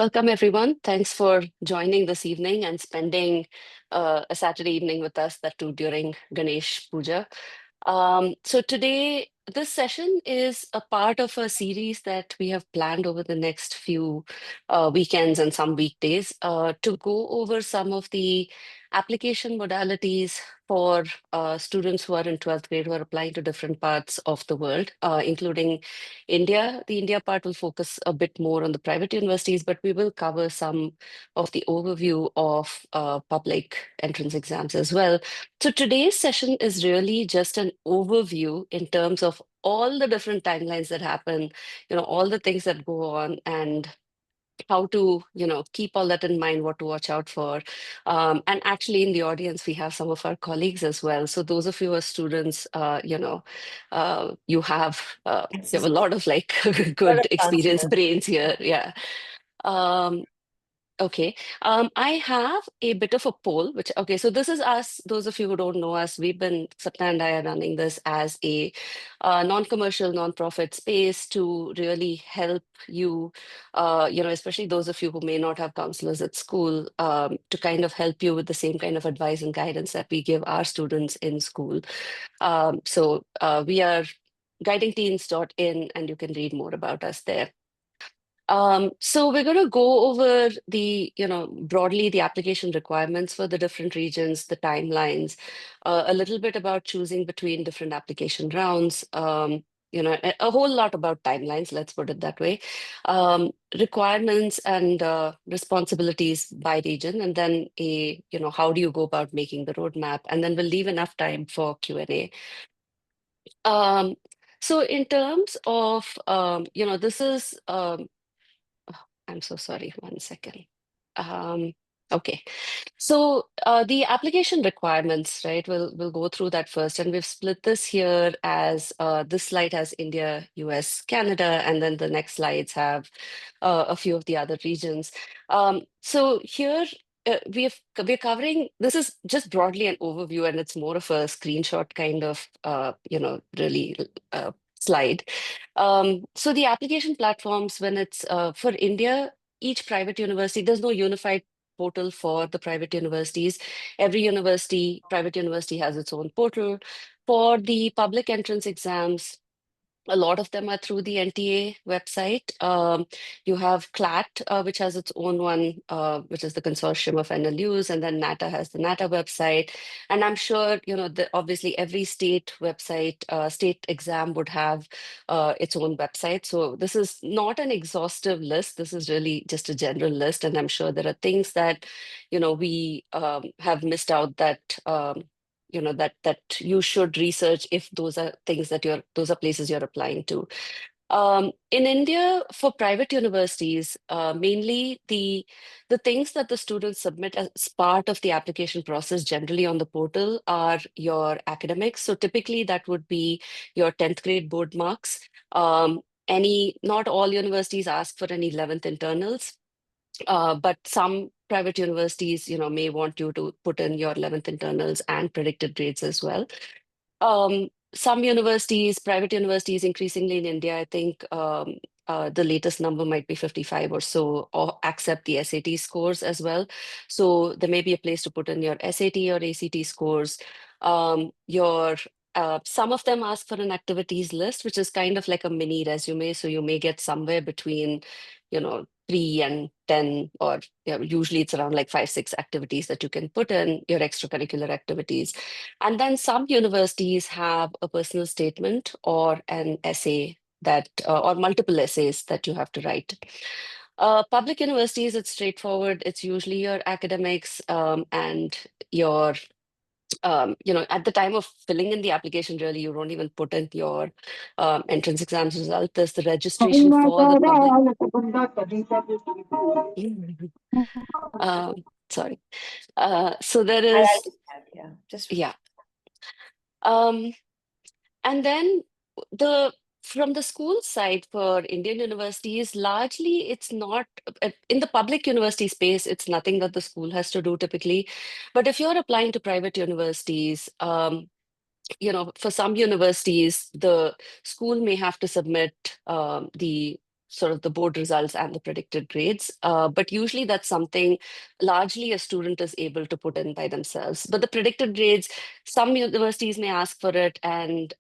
Welcome, everyone. Thanks for joining this evening and spending a Saturday evening with us, that too during Ganesh Puja. So today, this session is a part of a series that we have planned over the next few weekends and some weekdays to go over some of the application modalities for students who are in 12th grade who are applying to different parts of the world, including India. The India part will focus a bit more on the private universities, but we will cover some of the overview of public entrance exams as well. So today's session is really just an overview in terms of all the different timelines that happen, all the things that go on and how to, keep all that in mind, what to watch out for. And actually in the audience, we have some of our colleagues as well. So those of you who are students, you have a lot of like Lot of good fun experienced here. brains here. Yeah. Um, Okay. I have a bit of a poll, okay, so this is us, those of you who don't know us, Sapna and I are running this as a non-commercial, non-profit space to really help you, especially those of you who may not have counselors at school, to kind of help you with the same kind of advice and guidance that we give our students in school. So we are guidingteens.in, and you can read more about us there. So we're going to go over broadly the application requirements for the different regions, the timelines, a little bit about choosing between different application rounds, a whole lot about timelines, let's put it that way, requirements and responsibilities by region, and then how do you go about making the roadmap? And then we'll leave enough time for Q&A. Um, so in terms of, this is I'm so sorry, one second. Um, okay. So the application requirements, right? We'll go through that first, and we've split this here as this slide has India, US, Canada, and then the next slides have a few of the other regions. So here we're covering, this is just broadly an overview, and it's more of a screenshot kind of really slide. So the application platforms, when it's for India, each private university, there's no unified portal for the private universities. Every private university has its own portal. For the public entrance exams, a lot of them are through the NTA website. You have CLAT, which has its own one, which is the consortium of NLUs, and then NATA has the NATA website. And I'm sure, obviously every state website, state exam would have its own website. So this is not an exhaustive list. This is really just a general list. And I'm sure there are things that, we have missed out that you should research if those are things those are places you're applying to. In India, for private universities, mainly the things that the students submit as part of the application process, generally on the portal, are your academics. So typically that would be your 10th grade board marks. Not all universities ask for any 11th internals. But some private universities, may want you to put in your 11th internals and predicted grades as well. Some universities, private universities, increasingly in India, I think the latest number might be 55 or so, or accept the SAT scores as well. So there may be a place to put in your SAT or ACT scores. Your Some of them ask for an activities list, which is kind of like a mini resume. So you may get somewhere between, 3 and 10, or usually it's around like 5, 6 activities that you can put in your extracurricular activities. And then some universities have a personal statement or an essay or multiple essays that you have to write. Public universities, it's straightforward. It's usually your academics and your at the time of filling in the application, really, you don't even put in your entrance exams result. There's the registration for the public. Sorry. So there I is, understand, yeah. Just yeah. Um, and then the from the school side for Indian universities, largely it's not in the public university space, it's nothing that the school has to do typically. But if you're applying to private universities, for some universities, the school may have to submit the sort of the board results and the predicted grades. But usually that's something largely a student is able to put in by themselves. But the predicted grades, some universities may ask for it, and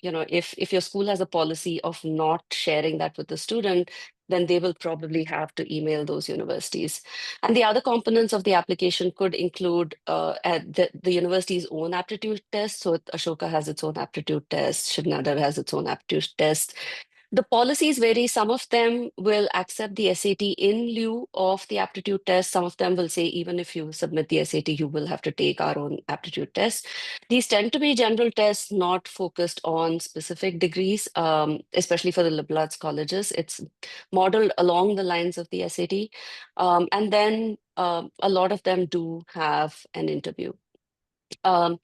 if your school has a policy of not sharing that with the student, then they will probably have to email those universities. And the other components of the application could include the university's own aptitude test. So Ashoka has its own aptitude test, Srinagar has its own aptitude test. The policies vary. Some of them will accept the SAT in lieu of the aptitude test. Some of them will say, even if you submit the SAT, you will have to take our own aptitude test. These tend to be general tests, not focused on specific degrees, especially for the liberal arts colleges. It's modeled along the lines of the SAT. And then a lot of them do have an interview. Um,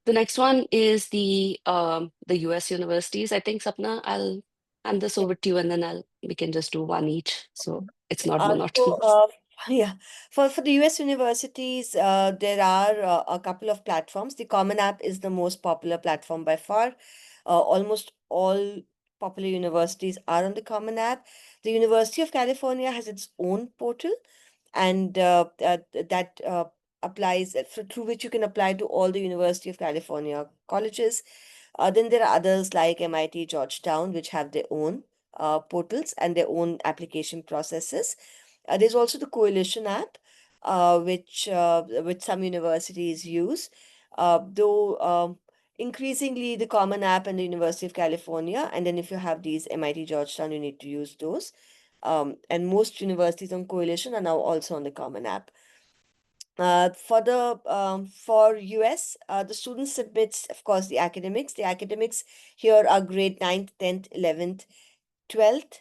the next one is the US universities. I think Sapna, I'll hand this Yeah. over to you, and then we can just do one each, so it's not Uh, so, monotonous. uh, yeah, for the US universities, there are a couple of platforms. The Common App is the most popular platform by far. Almost all popular universities are on the Common App. The University of California has its own portal, and that applies through which you can apply to all the University of California colleges. Then there are others like MIT, Georgetown, which have their own portals and their own application processes. There's also the Coalition app, which some universities use. Though increasingly the Common App and the University of California, and then if you have these MIT, Georgetown, you need to use those. And most universities on Coalition are now also on the Common App. For US, the student submits, of course, the academics. The academics here are grade 9th, 10th, 11th, 12th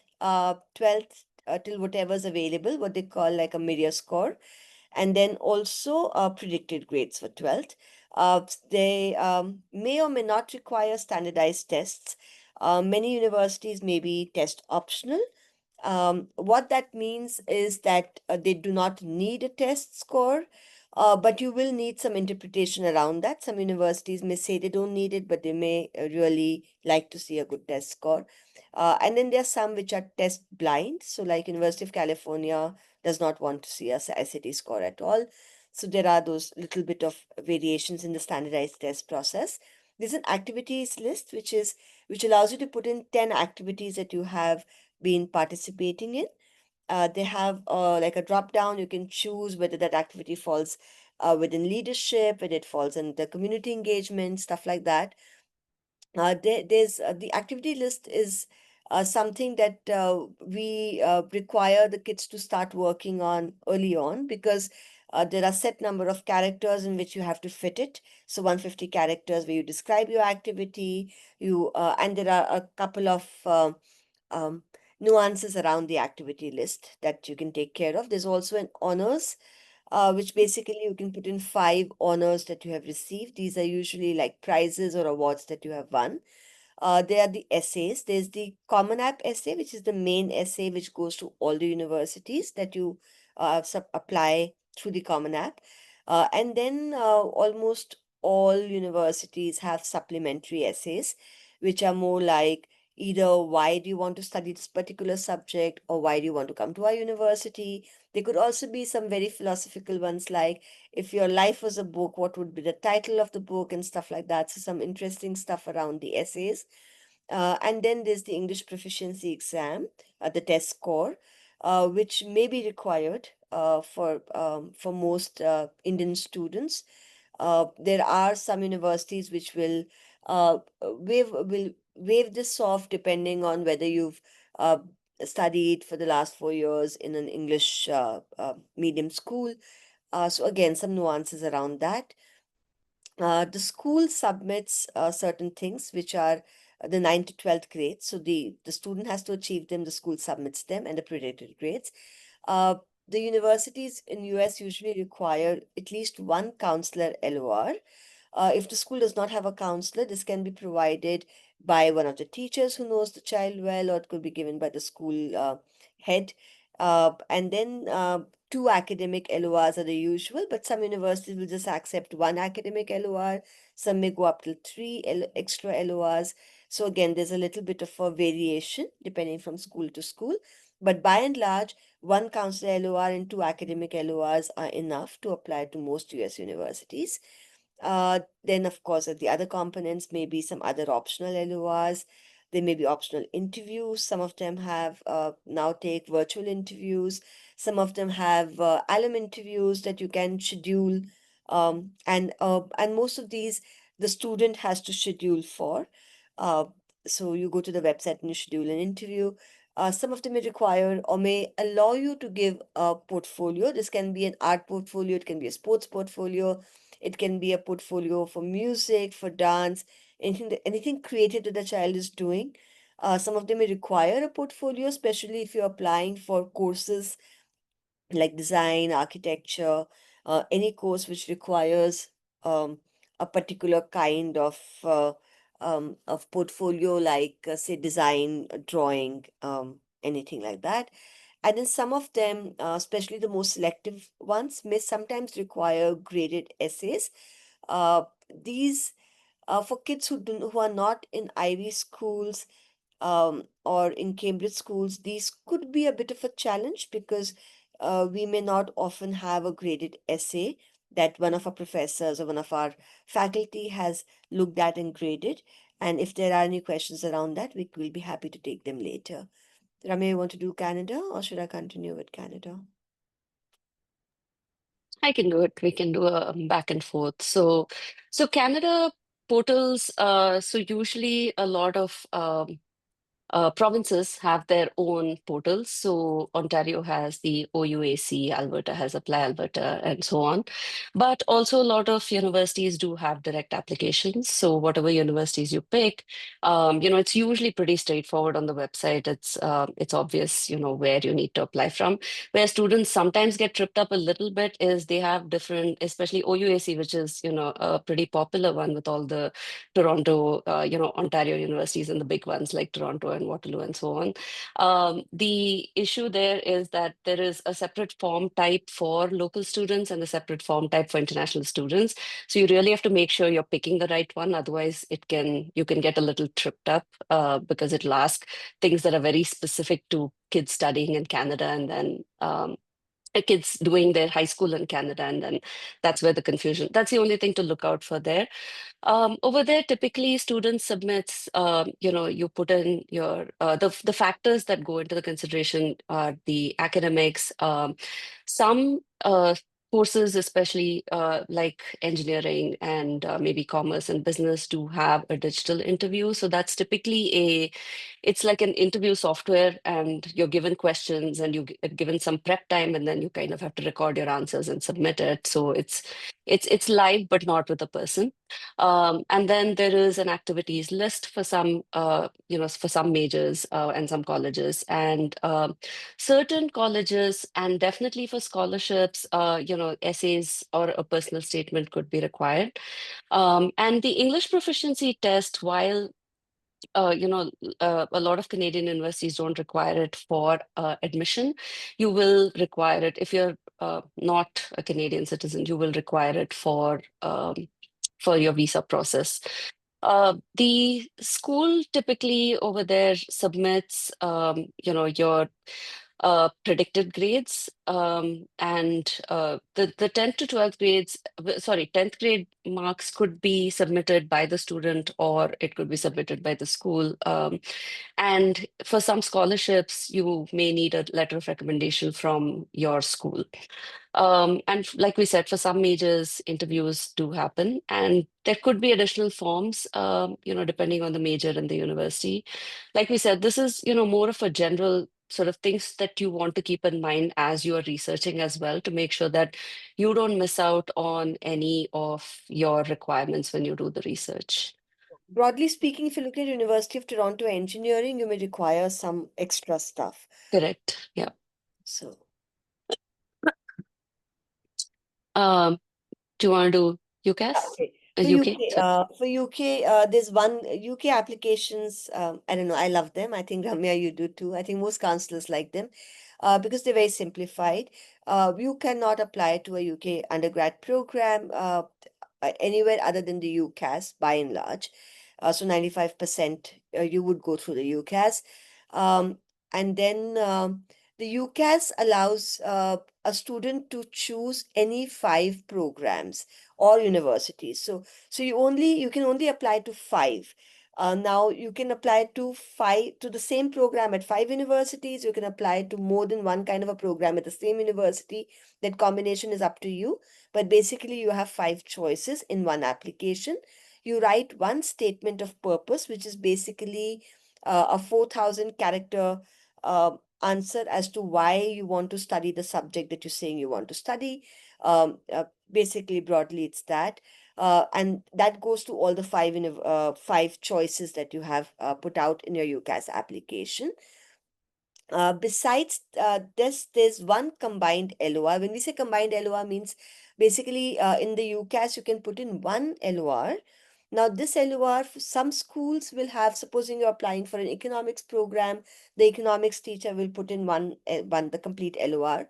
till whatever's available, what they call like a media score, and then also predicted grades for 12th. They may or may not require standardized tests. Many universities may be test optional. What that means is that they do not need a test score, but you will need some interpretation around that. Some universities may say they don't need it, but they may really like to see a good test score. And then there are some which are test blind. So, like University of California does not want to see a SAT score at all. So there are those little bit of variations in the standardized test process. There's an activities list, which allows you to put in 10 activities that you have been participating in. They have like a drop down. You can choose whether that activity falls within leadership, whether it falls in the community engagement, stuff like that. There's the activity list is something that we require the kids to start working on early on, because there are set number of characters in which you have to fit it. So 150 characters where you describe your activity, and there are a couple of um, nuances around the activity list that you can take care of. There's also an honors, which basically you can put in 5 honors that you have received. These are usually like prizes or awards that you have won. There are the essays. There's the Common App essay, which is the main essay which goes to all the universities that you apply through the Common App. And then almost all universities have supplementary essays, which are more like either why do you want to study this particular subject, or why do you want to come to our university. There could also be some very philosophical ones like, if your life was a book, what would be the title of the book, and stuff like that. So some interesting stuff around the essays. And then there's the English proficiency exam, the test score, which may be required for most Indian students. There are some universities which will waive this off depending on whether you've uh, studied for the last 4 years in an English medium school. So again, some nuances around that. The school submits certain things which are the 9th to 12th grades. So the student has to achieve them, the school submits them, and the predicted grades. Uh, the universities in US usually require at least one counselor LOR. If the school does not have a counselor, this can be provided by one of the teachers who knows the child well, or it could be given by the school head. And then two academic LORs are the usual, but some universities will just accept one academic LOR. Some may go up to three extra LORs. So again, there's a little bit of a variation depending from school to school. But by and large, one counselor LOR and two academic LORs are enough to apply to most US universities. Then, of course, the other components may be some other optional LORs. There may be optional interviews. Some of them have now take virtual interviews. Some of them have alum interviews that you can schedule. And most of these, the student has to schedule for. Uh, so you go to the website and you schedule an interview. Some of them may require or may allow you to give a portfolio. This can be an art portfolio, it can be a sports portfolio, it can be a portfolio for music, for dance, anything creative that the child is doing. Some of them may require a portfolio, especially if you're applying for courses like design, architecture, any course which requires a particular kind of portfolio, like say design, drawing, anything like that. And then some of them, especially the most selective ones, may sometimes require graded essays. These for kids who are not in Ivy schools or in Cambridge schools, these could be a bit of a challenge because we may not often have a graded essay that one of our professors or one of our faculty has looked at and graded. And if there are any questions around that, we will be happy to take them later. Ramya, you want to do Canada or should I continue with Canada? I can do it. We can do a back and forth. So Canada portals. So usually a lot of provinces have their own portals. So Ontario has the OUAC, Alberta has Apply Alberta, and so on. But also a lot of universities do have direct applications. So whatever universities you pick, it's usually pretty straightforward on the website. It's obvious, where you need to apply from. Where students sometimes get tripped up a little bit is they have different, especially OUAC, which is, a pretty popular one with all the Toronto, Ontario universities and the big ones like Toronto and Waterloo and so on. The issue there is that there is a separate form type for local students and a separate form type for international students. So you really have to make sure you're picking the right one. Otherwise, you can get a little tripped up because it'll ask things that are very specific to kids studying in Canada and then kids doing their high school in Canada, and then that's where the confusion. That's the only thing to look out for there. Over there, typically students submits, you put in the factors that go into the consideration are the academics. Some courses, especially like engineering and maybe commerce and business, do have a digital interview. So that's typically it's like an interview software, and you're given questions and given some prep time, and then you kind of have to record your answers and submit it. So it's live, but not with a person. And then there is an activities list for some, for some majors and some colleges, and certain colleges, and definitely for scholarships, essays or a personal statement could be required. And the English proficiency test, while a lot of Canadian universities don't require it for admission. You will require it if you're not a Canadian citizen. You will require it for your visa process. The school typically over there submits, your predicted grades, and the 10th to 12th grades, sorry, 10th grade marks could be submitted by the student or it could be submitted by the school. And for some scholarships, you may need a letter of recommendation from your school. And like we said, for some majors, interviews do happen, and there could be additional forms, depending on the major and the university. Like we said, this is, more of a general sort of things that you want to keep in mind as you are researching as well to make sure that you don't miss out on any of your requirements when you do the research. Broadly speaking, if you look at University of Toronto engineering, you may require some extra stuff. Correct. Yeah. So Um, do you want to do yeah, UCAS? okay. UK? Sorry. For UK, there's one UK applications. I don't know. I love them. I think Ramya, you do too. I think most counselors like them, because they're very simplified. You cannot apply to a UK undergrad program anywhere other than the UCAS by and large. So 95% you would go through the UCAS. Um, and then the UCAS allows a student to choose any five programs or universities. So you can only apply to five. Now you can apply to the same program at five universities. You can apply to more than one kind of a program at the same university. That combination is up to you. But basically, you have five choices in one application. You write one statement of purpose, which is basically a 4,000 character uh, answer as to why you want to study the subject that you're saying you want to study. Basically, broadly, it's that. And that goes to all the five choices that you have put out in your UCAS application. Besides this, there's one combined LOR. When we say combined LOR means basically in the UCAS you can put in one LOR. Now this LOR, some schools will have, supposing you're applying for an economics program, the economics teacher will put in one the complete LOR.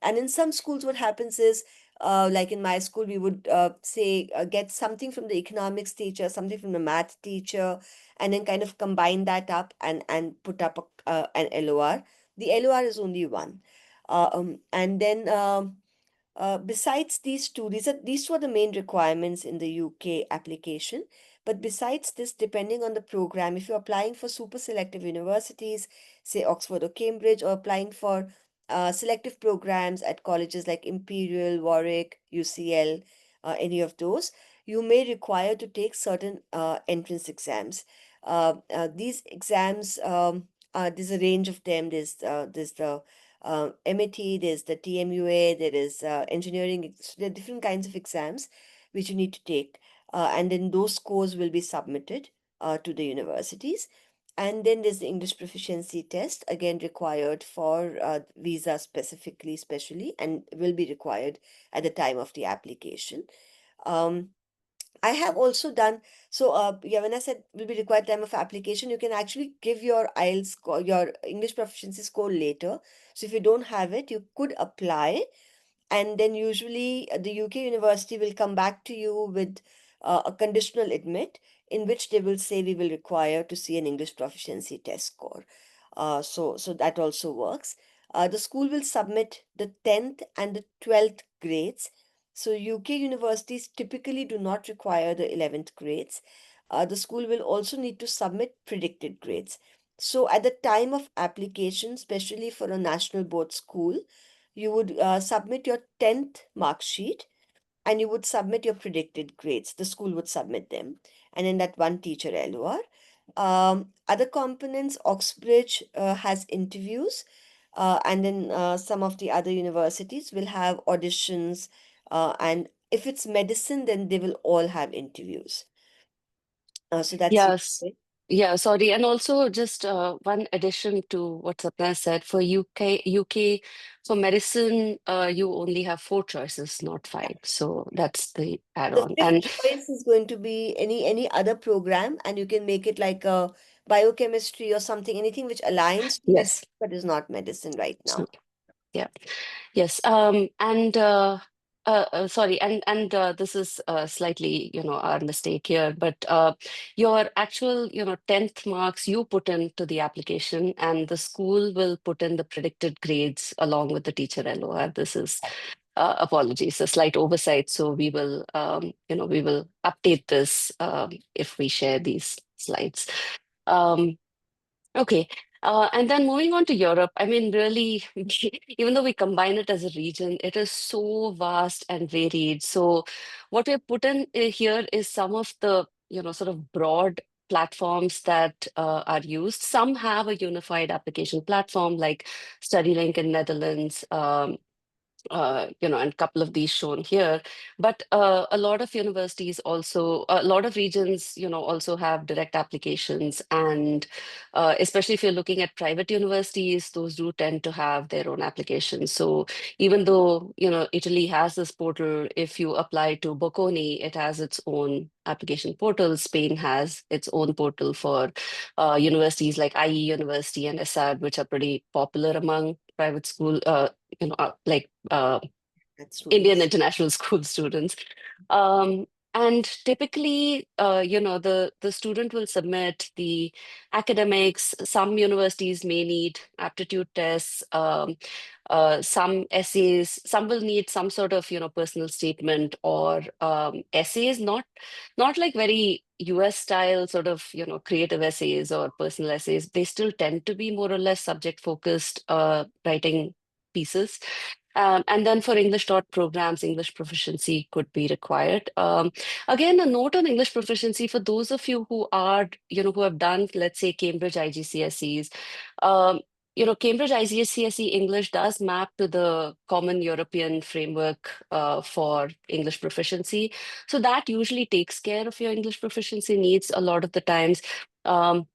And in some schools, what happens is, like in my school, we would say get something from the economics teacher, something from the math teacher, and then kind of combine that up and put up an LOR. The LOR is only one. And then besides these two, these were the main requirements in the UK application. But besides this, depending on the program, if you're applying for super selective universities, say Oxford or Cambridge, or applying for selective programs at colleges like Imperial, Warwick, UCL, any of those, you may require to take certain entrance exams. These exams, there's a range of them. There's the MAT, there's the TMUA, there is engineering. There are different kinds of exams which you need to take, and then those scores will be submitted to the universities. And then there's the English proficiency test, again required for visa specifically, specially, and will be required at the time of the application. Um, I have also done so. Yeah, when I said will be required time of application, you can actually give your IELTS score, your English proficiency score later. So if you don't have it, you could apply, and then usually the UK university will come back to you with a conditional admit in which they will say we will require to see an English proficiency test score. So that also works. The school will submit the 10th and the 12th grades. So UK universities typically do not require the 11th grades. The school will also need to submit predicted grades. So at the time of application, especially for a national board school, you would submit your 10th mark sheet and you would submit your predicted grades. The school would submit them. And then that one teacher LOR. Other components, Oxbridge has interviews, and then some of the other universities will have auditions. And if it's medicine, then they will all have interviews. So that's Yes. it. Yeah, sorry. And also just one addition to what Sapna said for UK for medicine, you only have four choices, not five. So that's the The add-on. fifth And choice is going to be any other program, and you can make it like a biochemistry or something, anything which aligns to medicine yes, but is not medicine right so now. yeah. Yes, and sorry, and this is slightly, our mistake here, but your actual, 10th marks you put into the application, and the school will put in the predicted grades along with the teacher LOR. This is apologies, a slight oversight. So we will update this if we share these slides. Um, Okay. And then moving on to Europe, I mean, really, even though we combine it as a region, it is so vast and varied. So, what we have put in here is some of the, sort of broad platforms that are used. Some have a unified application platform like StudyLink in Netherlands, and a couple of these shown here. But a lot of universities also, a lot of regions, also have direct applications. And especially if you're looking at private universities, those do tend to have their own applications. So even though, Italy has this portal, if you apply to Bocconi, it has its own application portal. Spain has its own portal for universities like IE University and ESAD, which are pretty popular among private school, like That's Indian students. international school students. Um, And typically, the student will submit the academics. Some universities may need aptitude tests, some essays. Some will need some sort of, personal statement or essays, not like very US style sort of, creative essays or personal essays. They still tend to be more or less subject focused writing pieces. And then for English taught programs, English proficiency could be required. Again, a note on English proficiency for those of you who are, who have done, let's say, Cambridge IGCSEs. Um, Cambridge IGCSE English does map to the Common European Framework for English proficiency. So that usually takes care of your English proficiency needs a lot of the times. Um,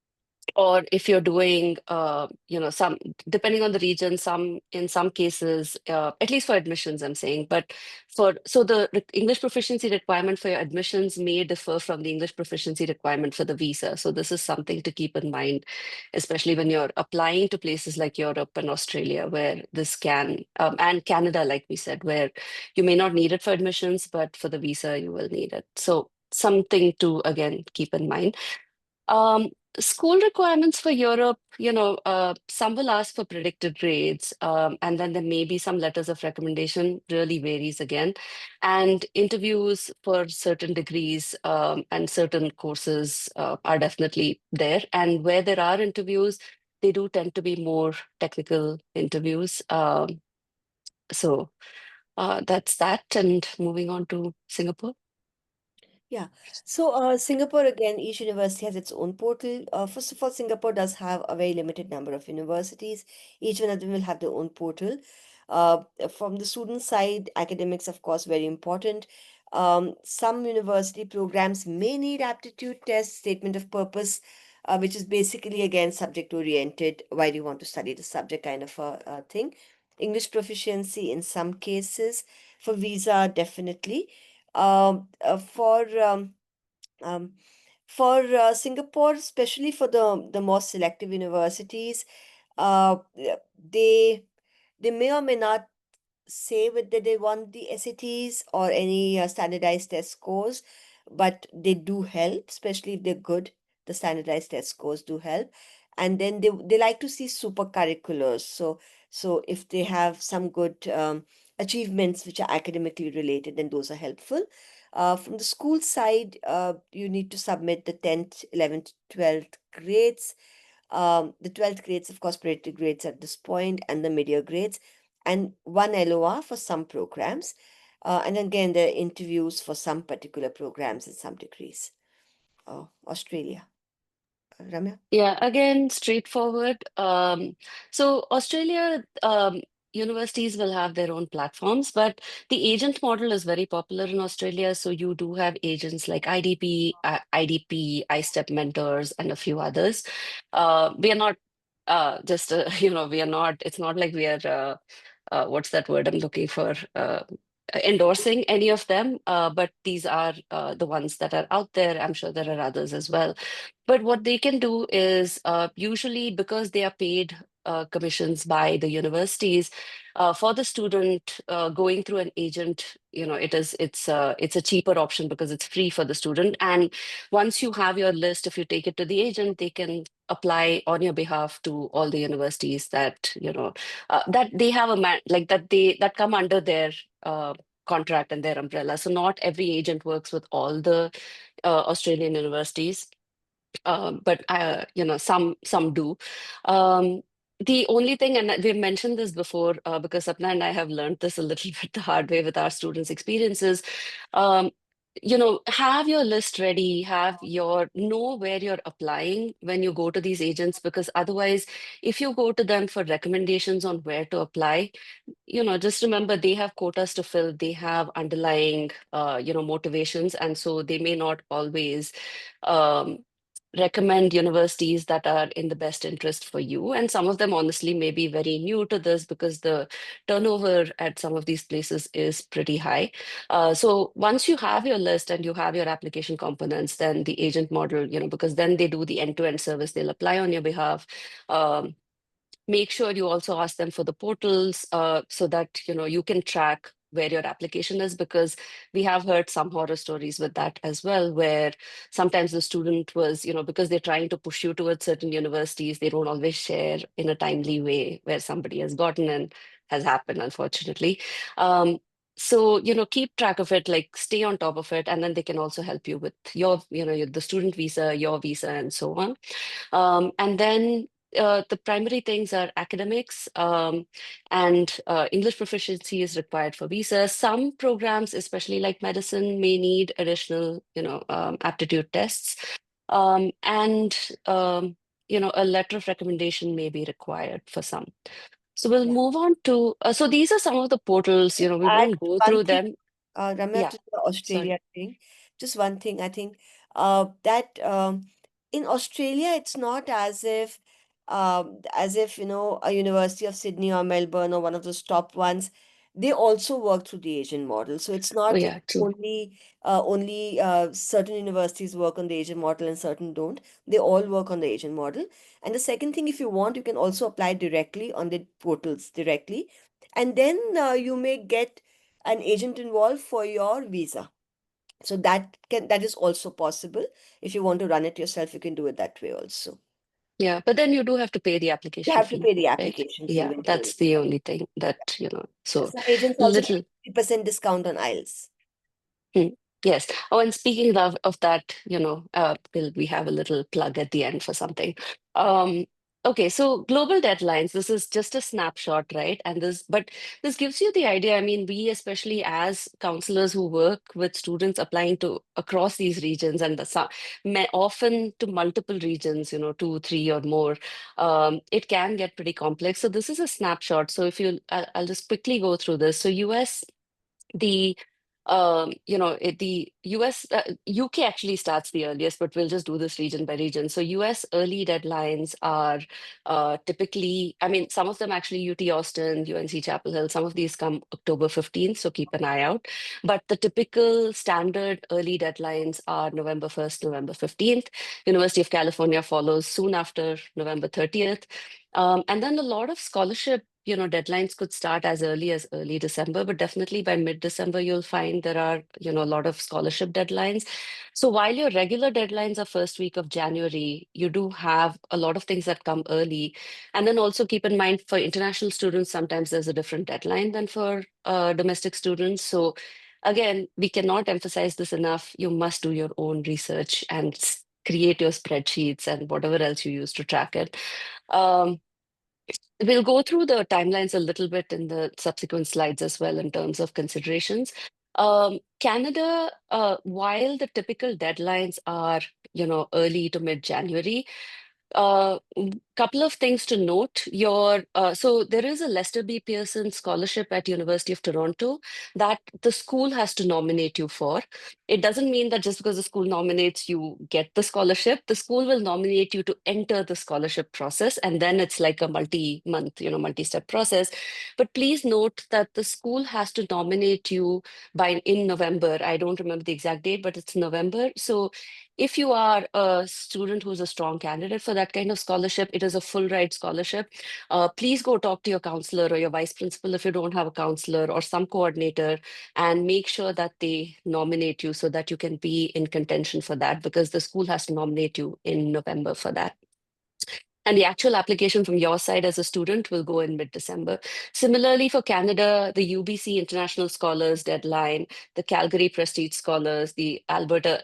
or if you're doing some, depending on the region, some, in some cases, at least for admissions I'm saying, but the English proficiency requirement for your admissions may differ from the English proficiency requirement for the visa. So this is something to keep in mind, especially when you're applying to places like Europe and Australia, where this can and Canada, like we said, where you may not need it for admissions, but for the visa you will need it. So something to again keep in mind. um, School requirements for Europe, some will ask for predicted grades, and then there may be some letters of recommendation, really varies again. And interviews for certain degrees and certain courses are definitely there. And where there are interviews, they do tend to be more technical interviews. So that's that. And moving on to Singapore. Yeah. So, Singapore, again, each university has its own portal. First of all, Singapore does have a very limited number of universities. Each one of them will have their own portal. From the student side, academics, of course, very important. Some university programs may need aptitude tests, statement of purpose, which is basically, again, subject oriented. Why do you want to study the subject kind of a thing? English proficiency in some cases. For visa, definitely. Um, uh, for um, um, Singapore, especially for the more selective universities, uh, they they may or may not say whether they want the SATs or any standardized test scores, but they do help, especially if they're good. The standardized test scores do help, and then they like to see super curriculars. So if they have some good achievements which are academically related, then those are helpful. From the school side, you need to submit the 10th, 11th, 12th grades. The 12th grades, of course, predicted grades at this point, and the mid-year grades, and one LOR for some programs. And again, there are interviews for some particular programs in some degrees. Australia. Ramya? Yeah, again, straightforward. So Australia, universities will have their own platforms, but the agent model is very popular in Australia. So you do have agents like IDP, iStep Mentors, and a few others. We are not just, we are not, it's not like we are, what's that word I'm looking for? Endorsing any of them, but these are the ones that are out there. I'm sure there are others as well. But what they can do is usually because they are paid commissions by the universities for the student going through an agent, it's a cheaper option because it's free for the student. And once you have your list, if you take it to the agent, they can apply on your behalf to all the universities that that they have like that come under their contract and their umbrella. So not every agent works with all the Australian universities, but some do. Um, the only thing, and we've mentioned this before, because Sapna and I have learned this a little bit the hard way with our students' experiences. Um, have your list ready, know where you're applying when you go to these agents, because otherwise, if you go to them for recommendations on where to apply, just remember they have quotas to fill, they have underlying, motivations, and so they may not always um, recommend universities that are in the best interest for you. And some of them, honestly, may be very new to this because the turnover at some of these places is pretty high. So once you have your list and you have your application components, then the agent model, because then they do the end-to-end service, they'll apply on your behalf. Make sure you also ask them for the portals so that you can track where your application is, because we have heard some horror stories with that as well, where sometimes the student was, because they're trying to push you towards certain universities, they don't always share in a timely way where somebody has gotten and has happened, unfortunately. Um, so, keep track of it, like stay on top of it, and then they can also help you with your, the student visa, your visa, and so on. And then the primary things are academics, and English proficiency is required for visa. Some programs, especially like medicine, may need additional, aptitude tests. And, a letter of recommendation may be required for some. So we'll Yeah. move on to, so these are some of the portals, we Add won't go one through thing, them. Ramya, Yeah, to the sorry. Australia thing. Just one thing, I think that in Australia, it's not as if, a University of Sydney or Melbourne or one of those top ones, they also work through the Asian model. So it's Oh, not like yeah, true. only certain universities work on the Asian model and certain don't. They all work on the Asian model. And the second thing, if you want, you can also apply directly on the portals directly, and then you may get an agent involved for your visa. So that is also possible. If you want to run it yourself, you can do it that way also. Yeah, but then you do have to pay the You application have to fee, pay the right? application fee Yeah, when you're doing that's the that. only thing that, so Some agents also give little. 50% discount on aisles. Hmm. Yes. Oh, and speaking of that, we have a little plug at the end for something. Um, okay, so global deadlines, this is just a snapshot, right? But this gives you the idea. I mean, we, especially as counselors who work with students applying to across these regions, and often to multiple regions, two, three, or more, it can get pretty complex. So this is a snapshot. So I'll just quickly go through this. So US, the the UK actually starts the earliest, but we'll just do this region by region. So US early deadlines are typically, I mean, some of them actually UT Austin, UNC Chapel Hill, some of these come October 15th, so keep an eye out. But the typical standard early deadlines are November 1st, November 15th. University of California follows soon after November 30th. And then a lot of scholarship, deadlines could start as early as early December, but definitely by mid-December, you'll find there are, a lot of scholarship deadlines. So while your regular deadlines are first week of January, you do have a lot of things that come early. And then also keep in mind for international students, sometimes there's a different deadline than for domestic students. So again, we cannot emphasize this enough. You must do your own research and create your spreadsheets and whatever else you use to track it. Um, We'll go through the timelines a little bit in the subsequent slides as well in terms of considerations. Canada, while the typical deadlines are, early to mid-January, couple of things to note. So there is a Lester B. Pearson scholarship at University of Toronto that the school has to nominate you for. It doesn't mean that just because the school nominates you get the scholarship. The school will nominate you to enter the scholarship process, and then it's like a multi-month, multi-step process. But please note that the school has to nominate you by in November. I don't remember the exact date, but it's November. So if you are a student who's a strong candidate for that kind of scholarship, it is a full ride scholarship. Please go talk to your counselor or your vice principal if you don't have a counselor or some coordinator, and make sure that they nominate you so that you can be in contention for that, because the school has to nominate you in November for that. And the actual application from your side as a student will go in mid-December. Similarly, for Canada, the UBC International Scholars deadline, the Calgary Prestige Scholars, the Alberta,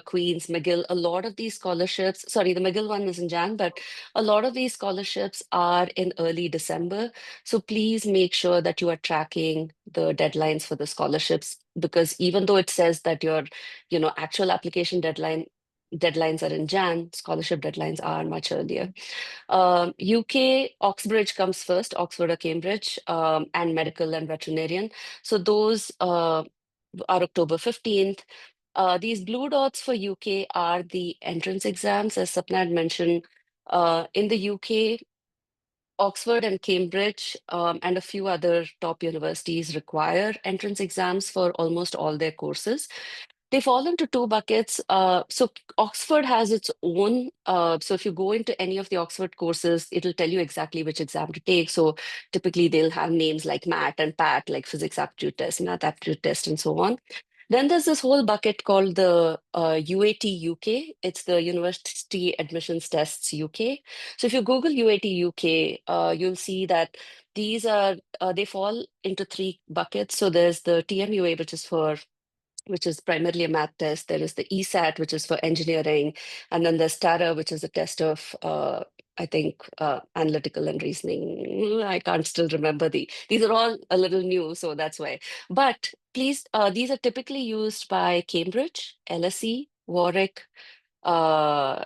Queen's, McGill, a lot of these scholarships, sorry, the McGill one is in Jan, but a lot of these scholarships are in early December. So please make sure that you are tracking the deadlines for the scholarships, because even though it says that your, actual application deadlines are in Jan, scholarship deadlines are much earlier. UK, Oxbridge comes first, Oxford or Cambridge, and medical and veterinarian. So those are October 15th. These blue dots for UK are the entrance exams, as Sapna had mentioned. In the UK, Oxford and Cambridge, and a few other top universities require entrance exams for almost all their courses. They fall into two buckets. So Oxford has its own. So if you go into any of the Oxford courses, it'll tell you exactly which exam to take. So typically they'll have names like MAT and PAT, like physics aptitude test, math aptitude test, and so on. Then there's this whole bucket called the UAT UK. It's the University Admissions Tests UK. So if you Google UAT UK, you'll see that these are they fall into three buckets. So there's the TMUA, which is primarily a math test. There is the ESAT, which is for engineering, and then there's TARA, which is a test of I think analytical and reasoning. I can't still remember these are all a little new, so that's why. But please, these are typically used by Cambridge, LSE, Warwick, uh,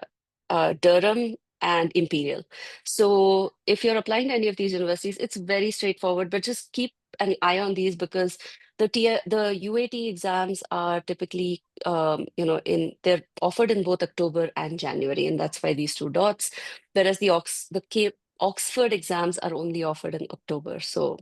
Durham, and Imperial. So if you're applying to any of these universities, it's very straightforward, but just keep an eye on these because the UAT exams are typically they're offered in both October and January, and that's why these two dots. Whereas Oxford exams are only offered in October. So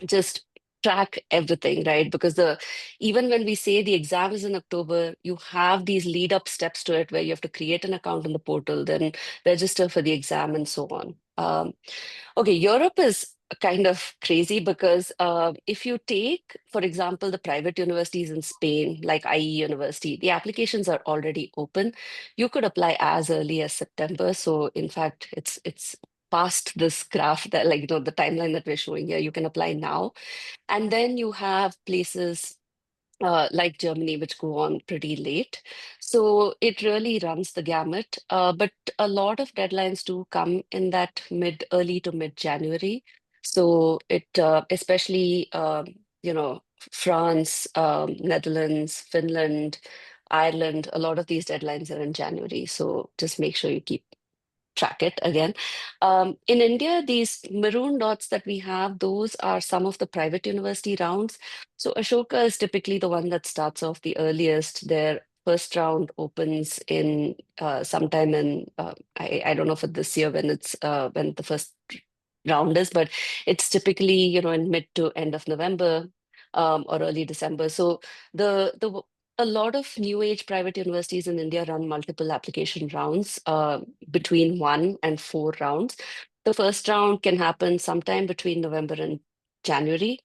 just track everything, right? Because the even when we say the exam is in October, you have these lead up steps to it where you have to create an account in the portal, then register for the exam and so on. Okay, Europe is kind of crazy because if you take, for example, the private universities in Spain, like IE University, the applications are already open. You could apply as early as September. So in fact, it's past this graph that the timeline that we're showing here. You can apply now. And then you have places like Germany, which go on pretty late. So it really runs the gamut. But a lot of deadlines do come in that early to mid January. So especially, France, Netherlands, Finland, Ireland, a lot of these deadlines are in January. So just make sure you keep track it again. In India, these maroon dots that we have, those are some of the private university rounds. So Ashoka is typically the one that starts off the earliest. Their first round opens in sometime in I don't know for this year when the first round is, but it's typically in mid to end of November or early December. So the a lot of new age private universities in India run multiple application rounds between 1 and 4 rounds. The first round can happen sometime between November and January.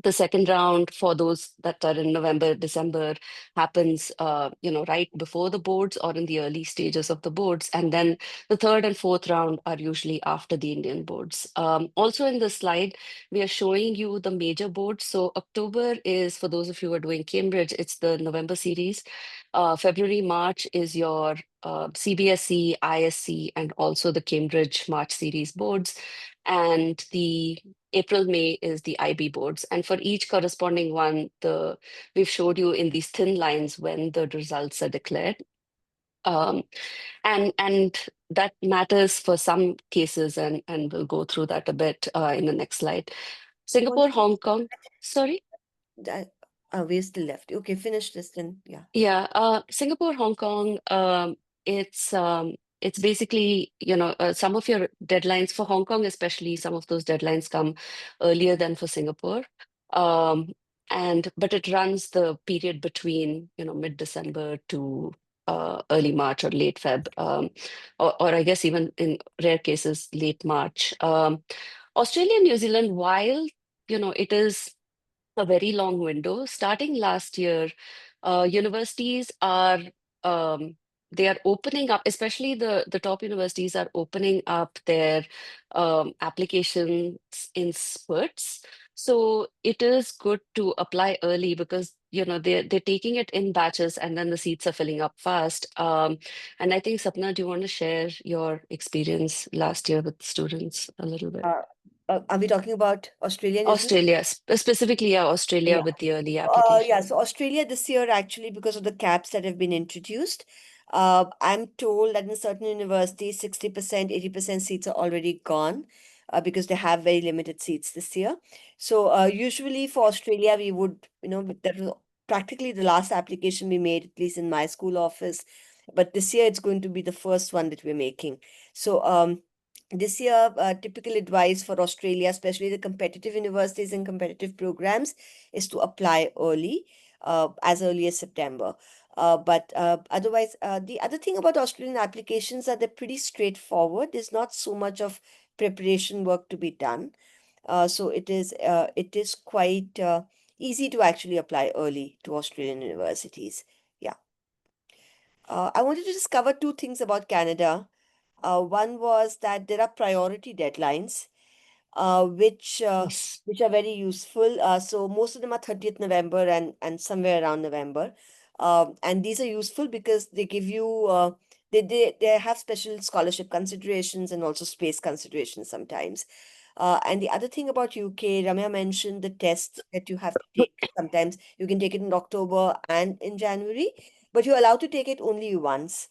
The second round for those that are in November, December happens, right before the boards or in the early stages of the boards. And then the third and fourth round are usually after the Indian boards. Also in the slide, we are showing you the major boards. So October is, for those of you who are doing Cambridge, it's the November series. February, March is your CBSE, ISC, and also the Cambridge March series boards. And the April, May is the IB boards. And for each corresponding one, we've showed you in these thin lines when the results are declared. Um, and that matters for some cases, and we'll go through that a bit in the next slide. One Singapore, thing Hong Kong. Sorry? that we're still left. Okay, finish this then. Yeah. Yeah, Singapore, Hong Kong, it's basically, some of your deadlines for Hong Kong, especially some of those deadlines come earlier than for Singapore. Um, but it runs the period between, mid-December to early March or late Feb, or I guess even in rare cases, late March. Australia and New Zealand, while, it is a very long window. Starting last year, universities are they are opening up, especially the top universities are opening up their applications in spurts. So it is good to apply early because they're taking it in batches and then the seats are filling up fast. And I think Sapna, do you want to share your experience last year with students a little bit? Uh, are we talking about Australia, New Zealand? Australia, specifically, yeah, Australia Yeah. with the early Yeah, application. so Australia this year, actually, because of the caps that have been introduced, I'm told that in certain universities, 60%, 80% seats are already gone because they have very limited seats this year. So usually for Australia, we would, that was practically the last application we made, at least in my school office. But this year, it's going to be the first one that we're making. So this year, typical advice for Australia, especially the competitive universities and competitive programs, is to apply early. as early as September. But otherwise, the other thing about Australian applications are they're pretty straightforward. There's not so much of preparation work to be done. So it is quite easy to actually apply early to Australian universities. Yeah. I wanted to just cover two things about Canada. One was that there are priority deadlines, uh, which uh, Yes. which are very useful. So most of them are 30th November and somewhere around November. And these are useful because they give you they have special scholarship considerations and also space considerations sometimes. And the other thing about UK, Ramya mentioned the tests that you have to take. Sometimes you can take it in October and in January, but you're allowed to take it only once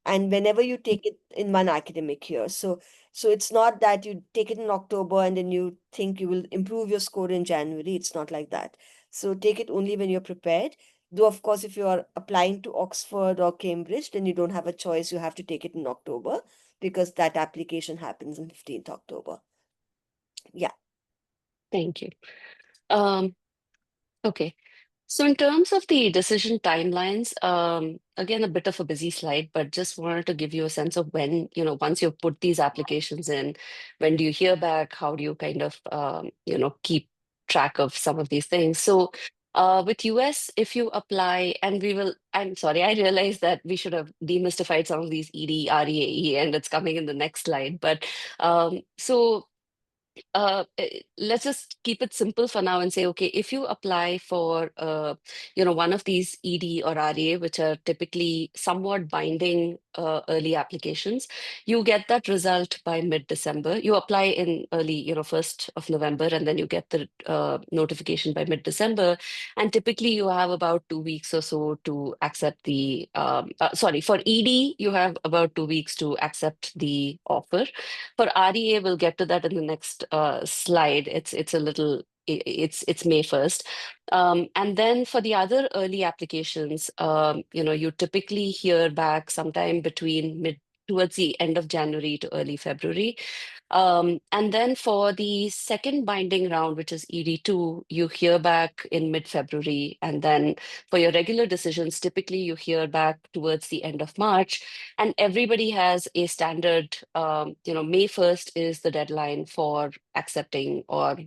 and whenever you take it in one academic year. So it's not that you take it in October and then you think you will improve your score in January. It's not like that. So take it only when you're prepared. Though of course if you are applying to Oxford or Cambridge, then you don't have a choice. You have to take it in October because that application happens on 15th October. Yeah. Thank you. Um, okay. So in terms of the decision timelines, again, a bit of a busy slide, but just wanted to give you a sense of when, once you put these applications in, when do you hear back? How do you kind of, keep track of some of these things? So with US, if you apply, and I'm sorry, I realized that we should have demystified some of these ED, REAE, and it's coming in the next slide. But so let's just keep it simple for now and say, okay, if you apply for, one of these ED or RA, which are typically somewhat binding early applications, you get that result by mid-December. You apply in early, 1st of November, and then you get the notification by mid-December. And typically you have about 2 weeks or so to accept sorry, for ED, you have about 2 weeks to accept the offer. For REA, we'll get to that in the next slide. It's a little it's May 1st. And then for the other early applications, you typically hear back sometime between mid towards the end of January to early February. And then for the second binding round, which is ED2, you hear back in mid-February. And then for your regular decisions, typically you hear back towards the end of March. And everybody has a standard, May 1st is the deadline for accepting or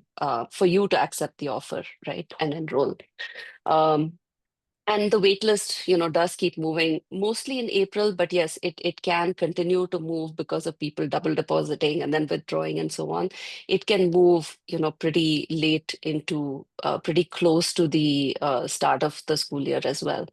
for you to accept the offer, right, and enroll. Um, and the wait list, does keep moving mostly in April, but yes, it can continue to move because of people double depositing and then withdrawing and so on. It can move, pretty late into pretty close to the start of the school year as well.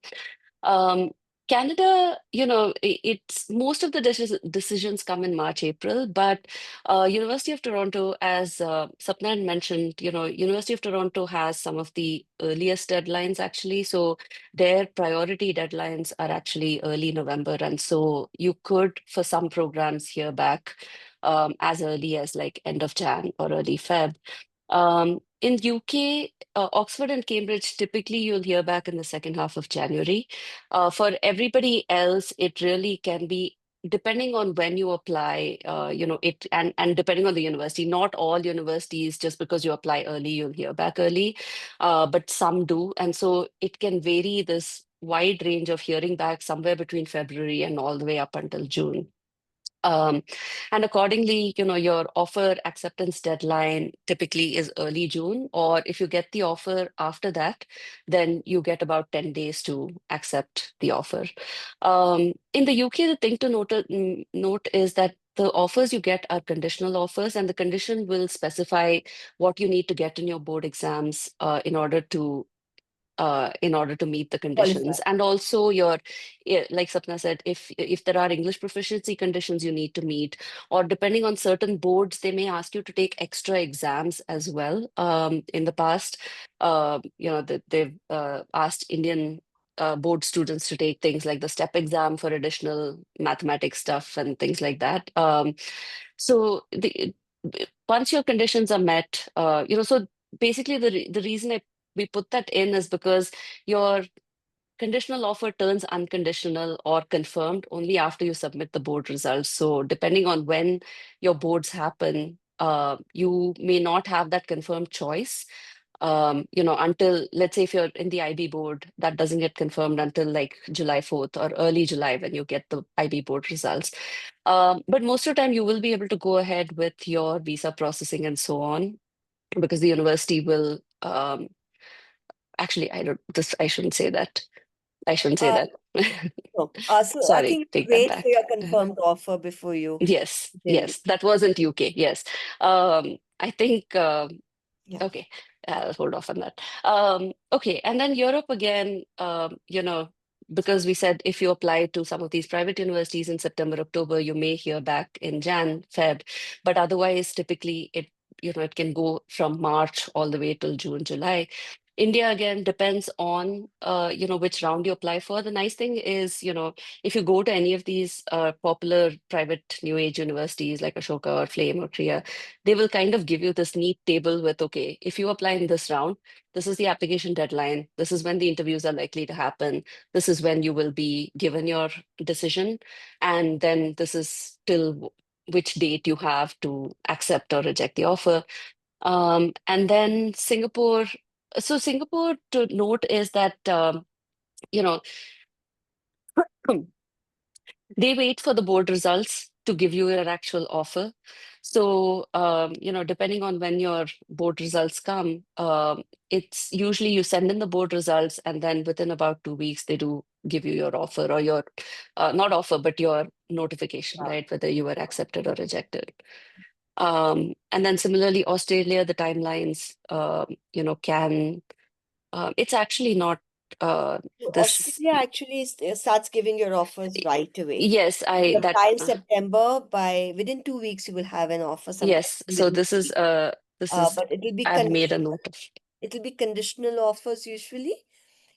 Um, Canada, it's most of the decisions come in March, April, but University of Toronto, as Sapna mentioned, University of Toronto has some of the earliest deadlines actually. So their priority deadlines are actually early November. And so you could, for some programs, hear back as early as like end of Jan or early Feb. In UK, Oxford and Cambridge, typically you'll hear back in the second half of January. For everybody else, it really can be depending on when you apply, it and depending on the university. Not all universities, just because you apply early, you'll hear back early, but some do. And so it can vary this wide range of hearing back somewhere between February and all the way up until June. Um, and accordingly, your offer acceptance deadline typically is early June, or if you get the offer after that, then you get about 10 days to accept the offer. In the UK, the thing to note is that the offers you get are conditional offers, and the condition will specify what you need to get in your board exams in order to meet the Qualify. conditions. And also like Sapna said, if there are English proficiency conditions you need to meet, or depending on certain boards, they may ask you to take extra exams as well. In the past, they've asked Indian board students to take things like the step exam for additional mathematics stuff and things like that. So once your conditions are met, so basically the reason we put that in is because your conditional offer turns unconditional or confirmed only after you submit the board results. So depending on when your boards happen, you may not have that confirmed choice. until, let's say if you're in the IB board, that doesn't get confirmed until like July 4th or early July when you get the IB board results. But most of the time, you will be able to go ahead with your visa processing and so on, because the university will, actually, I don't, this, I shouldn't say that. I shouldn't say Uh, that. no. So I Sorry, think you take that wait for back. your confirmed offer before you Yes, then yes, that wasn't UK. Yes. I think, yeah. okay, I'll hold off on that. Okay, and then Europe again, because we said if you apply to some of these private universities in September, October, you may hear back in Jan, Feb, but otherwise, typically it can go from March all the way till June, July. India again depends on which round you apply for. The nice thing is, if you go to any of these popular private new age universities like Ashoka or Flame or Kriya, they will kind of give you this neat table with, okay, if you apply in this round, this is the application deadline, this is when the interviews are likely to happen, this is when you will be given your decision, and then this is till which date you have to accept or reject the offer. And then Singapore. So Singapore, to note, is that you know they wait for the board results to give you your actual offer. So, depending on when your board results come, it's usually you send in the board results, and then within about 2 weeks, they do give you your offer or your, not offer, but your notification, Yeah. right? Whether you were accepted or rejected. And then similarly, Australia, the timelines, it's actually not So this. Australia actually starts giving your offers right away. Yes, If you I that apply in September, by within 2 weeks you will have an offer, sometimes yes. So within this is 3. But I've made a note of. it'll be conditional offers usually.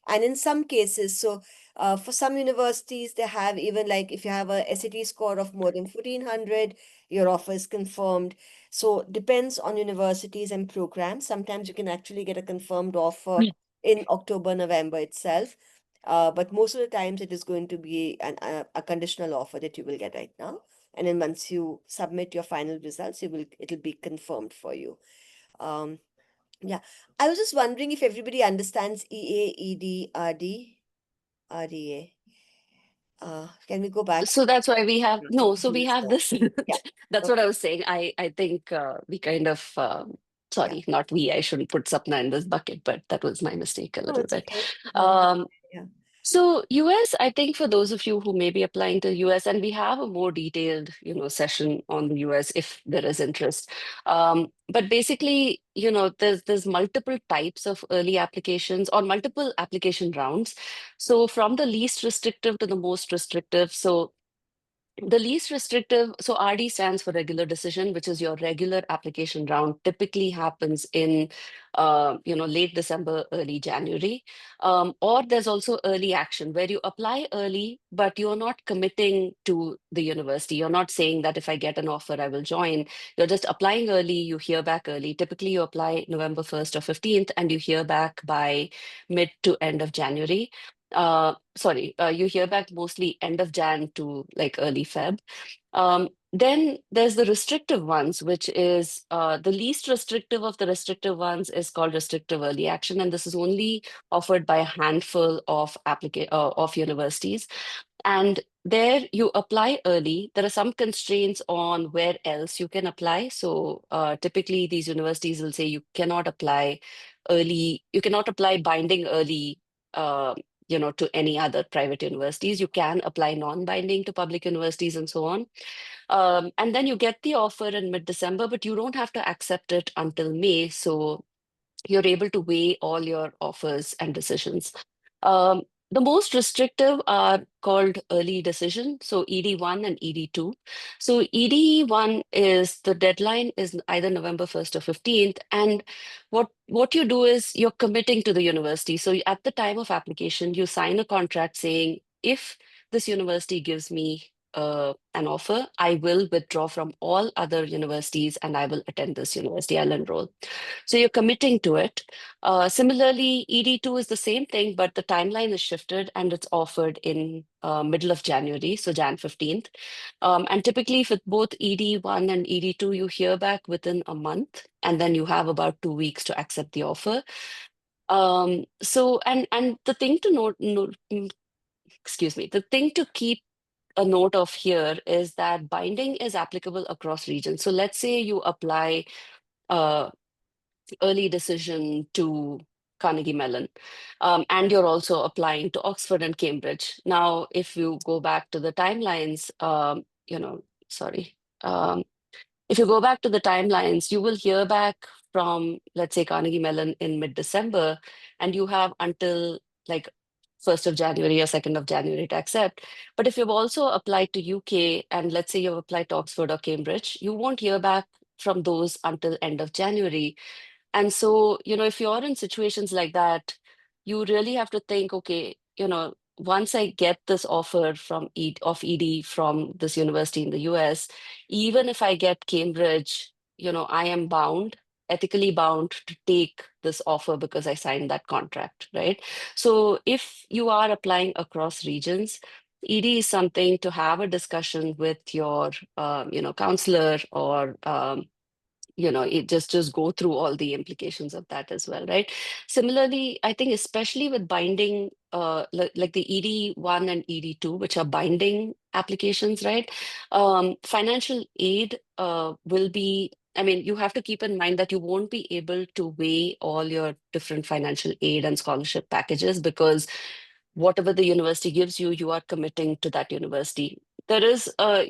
And in some cases, so for some universities, they have even like if you have a SAT score of more than 1400, your offer is confirmed. So depends on universities and programs. Sometimes you can actually get a confirmed offer in October, November itself. But most of the times it is going to be a conditional offer that you will get right now. And then once you submit your final results, it'll be confirmed for you. Um, yeah. I was just wondering if everybody understands EA, ED, RD, RDA. Can we go back So that's why we have to no. So we previous have slide? this. Yeah. That's what I Okay. was saying. I think we kind of Yeah. sorry, not we. I shouldn't put Sapna in this bucket, but that was my mistake a Oh, little it's bit. okay. Um, Yeah. So US, I think for those of you who may be applying to US, and we have a more detailed, session on the US if there is interest. But basically, there's multiple types of early applications or multiple application rounds. So from the least restrictive to the most restrictive. So the least restrictive, so RD stands for regular decision, which is your regular application round, typically happens in, late December, early January. Or there's also early action where you apply early, but you're not committing to the university. You're not saying that if I get an offer, I will join. You're just applying early, you hear back early. Typically, you apply November 1st or 15th, and you hear back by mid to end of January. You hear back mostly end of Jan to like early Feb. Then there's the restrictive ones, which is the least restrictive of the restrictive ones is called restrictive early action, and this is only offered by a handful of of universities. And there you apply early. There are some constraints on where else you can apply. So typically, these universities will say you cannot apply early. You cannot apply binding early. To any other private universities. You can apply non-binding to public universities and so on. And then you get the offer in mid-December, but you don't have to accept it until May. So you're able to weigh all your offers and decisions. Um, the most restrictive are called early decision, so ED1 and ED2. So ED1 is the deadline is either November 1st or 15th, and what you do is you're committing to the university. So at the time of application, you sign a contract saying if this university gives me an offer, I will withdraw from all other universities and I will attend this university. I'll enroll. So you're committing to it. Similarly, ED2 is the same thing, but the timeline is shifted and it's offered in middle of January, so Jan 15th. And typically, with both ED1 and ED2, you hear back within a month, and then you have about 2 weeks to accept the offer. And the thing to excuse me, the thing to keep a note of here is that binding is applicable across regions. So let's say you apply uh, early decision to Carnegie Mellon, and you're also applying to Oxford and Cambridge. Now, if you go back to the timelines, sorry. If you go back to the timelines, you will hear back from, let's say, Carnegie Mellon in mid-December, and you have until like 1st of January or 2nd of January to accept. But if you've also applied to UK and let's say you've applied to Oxford or Cambridge, you won't hear back from those until end of January. And so, if you're in situations like that, you really have to think, okay, once I get this offer of ED from this university in the US, even if I get Cambridge, I am ethically bound to take this offer because I signed that contract, right? So if you are applying across regions, ED is something to have a discussion with your, counselor or it just go through all the implications of that as well, right? Similarly, I think especially with binding like the ED1 and ED2, which are binding applications, right? Financial aid will be, I mean, you have to keep in mind that you won't be able to weigh all your different financial aid and scholarship packages because whatever the university gives you, you are committing to that university. There is an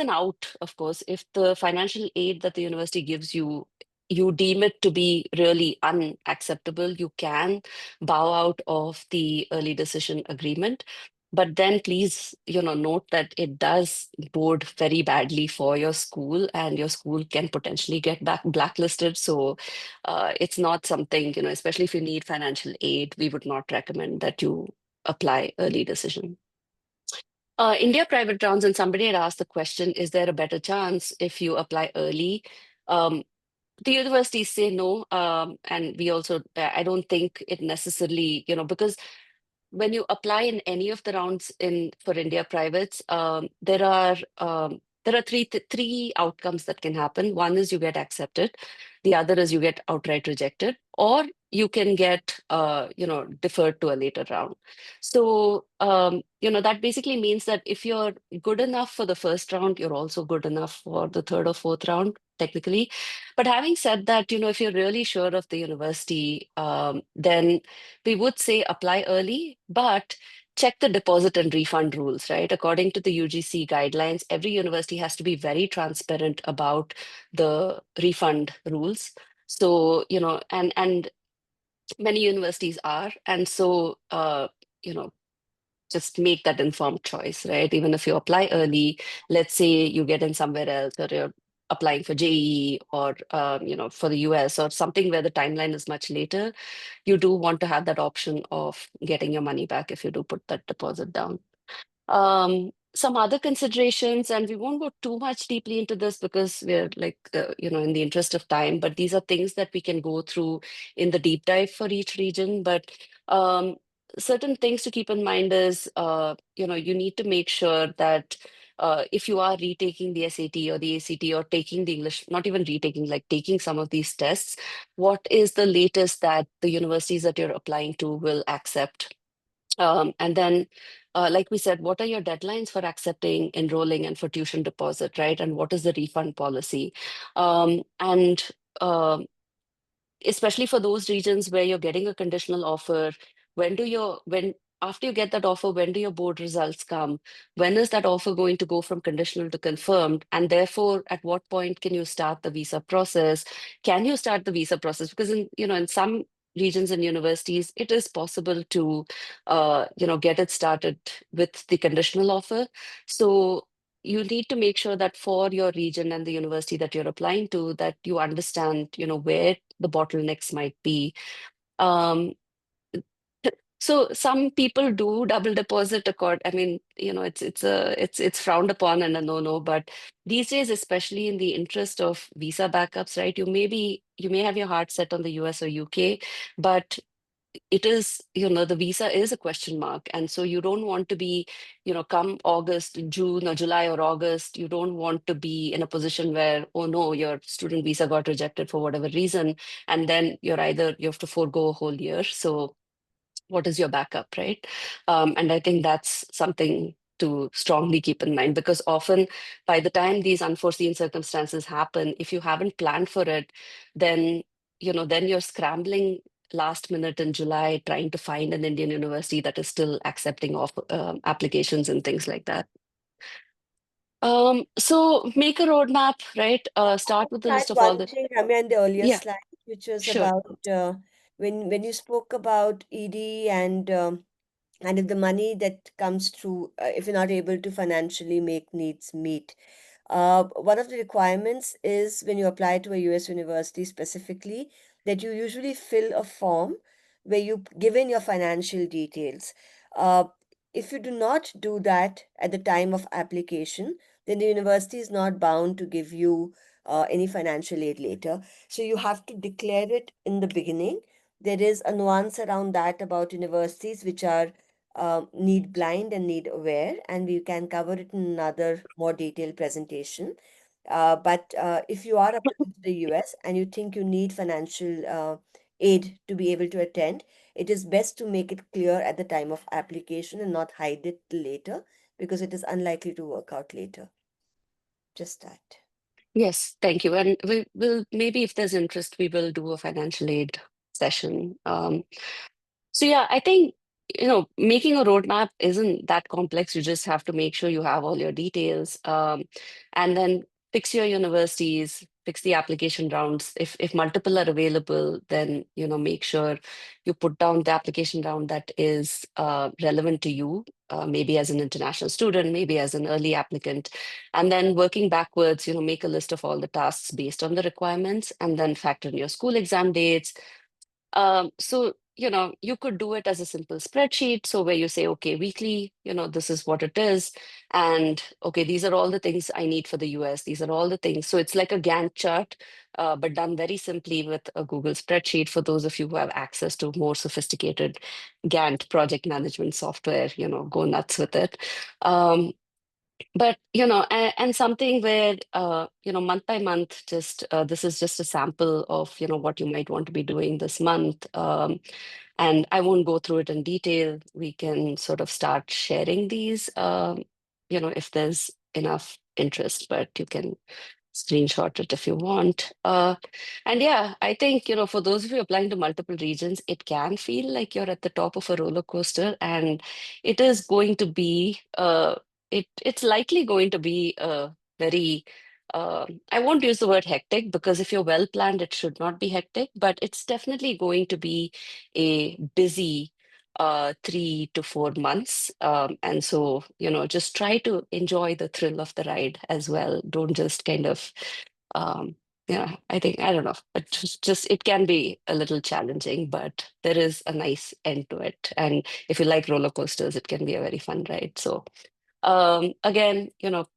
out, of course, if the financial aid that the university gives you, you deem it to be really unacceptable, you can bow out of the early decision agreement. But then please, note that it does bode very badly for your school and your school can potentially get back blacklisted. So it's not something, especially if you need financial aid, we would not recommend that you apply early decision. India private rounds, and somebody had asked the question, is there a better chance if you apply early? Um, the universities say no, and we also, I don't think it necessarily, because when you apply in any of the rounds in for India privates, there are three outcomes that can happen. One is you get accepted, the other is you get outright rejected, or you can get deferred to a later round. So that basically means that if you're good enough for the first round, you're also good enough for the third or fourth round, technically. But having said that, if you're really sure of the university, then we would say apply early, but check the deposit and refund rules, right? According to the UGC guidelines, every university has to be very transparent about the refund rules. So, and many universities are. And so, just make that informed choice, right? Even if you apply early, let's say you get in somewhere else or you're applying for JEE or for the US or something where the timeline is much later, you do want to have that option of getting your money back if you do put that deposit down. Some other considerations, and we won't go too much deeply into this because we're like, in the interest of time, but these are things that we can go through in the deep dive for each region. But um, certain things to keep in mind is, you need to make sure that if you are retaking the SAT or the ACT or taking the English, not even retaking, like taking some of these tests, what is the latest that the universities that you're applying to will accept? And then, like we said, what are your deadlines for accepting, enrolling, and for tuition deposit, right? And what is the refund policy? And especially for those regions where you're getting a conditional offer, when after you get that offer, when do your board results come? When is that offer going to go from conditional to confirmed? And therefore, at what point can you start the visa process? Can you start the visa process? Because in some regions and universities, it is possible to get it started with the conditional offer. So you need to make sure that for your region and the university that you're applying to, that you understand, where the bottlenecks might be. Um, So some people do double deposit accord. I mean, it's frowned upon and a no-no, but these days, especially in the interest of visa backups, right? You may have your heart set on the US or UK, but it is, the visa is a question mark. And so you don't want to be, come August, June or July or August, you don't want to be in a position where, oh no, your student visa got rejected for whatever reason. And then you have to forego a whole year. So what is your backup, right? And I think that's something to strongly keep in mind, because often by the time these unforeseen circumstances happen, if you haven't planned for it, then then you're scrambling last minute in July trying to find an Indian university that is still accepting of applications and things like that. So make a roadmap, right? Start with the Add list of all one the thing, Ramya, in the earlier yeah, slide, which was sure. about when you spoke about ED and if the money that comes through, if you're not able to financially make needs meet. One of the requirements is when you apply to a US university specifically, that you usually fill a form where you give in your financial details. Uh, if you do not do that at the time of application, then the university is not bound to give you any financial aid later. So you have to declare it in the beginning. There is a nuance around that about universities which are need blind and need aware, and we can cover it in another more detailed presentation. But if you are applying to the US and you think you need financial aid to be able to attend, it is best to make it clear at the time of application and not hide it till later because it is unlikely to work out later. Just that. Yes, thank you. And we will, maybe if there's interest, we will do a financial aid session. So yeah, I think, making a roadmap isn't that complex. You just have to make sure you have all your details, and then fix your universities, fix the application rounds. If multiple are available, then, make sure you put down the application round that is relevant to you, maybe as an international student, maybe as an early applicant, and then working backwards, make a list of all the tasks based on the requirements, and then factor in your school exam dates. So, you could do it as a simple spreadsheet. So where you say, okay, weekly, this is what it is. And okay, these are all the things I need for the US. These are all the things. So it's like a Gantt chart, but done very simply with a Google spreadsheet for those of you who have access to more sophisticated Gantt project management software, go nuts with it. But and something where month by month, just this is just a sample of what you might want to be doing this month. And I won't go through it in detail. We can sort of start sharing these, if there's enough interest, but you can screenshot it if you want. And yeah, I think, for those of you applying to multiple regions, it can feel like you're at the top of a roller coaster, and it is going to be, it's likely going to be a very, I won't use the word hectic, because if you're well planned, it should not be hectic, but it's definitely going to be a busy 3 to 4 months. And so, just try to enjoy the thrill of the ride as well. Don't just kind of, um, I think, I don't know, but just it can be a little challenging, but there is a nice end to it. And if you like roller coasters, it can be a very fun ride. So, again,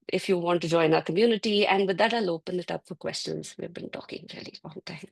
if you want to join our community, and with that, I'll open it up for questions. We've been talking really long time.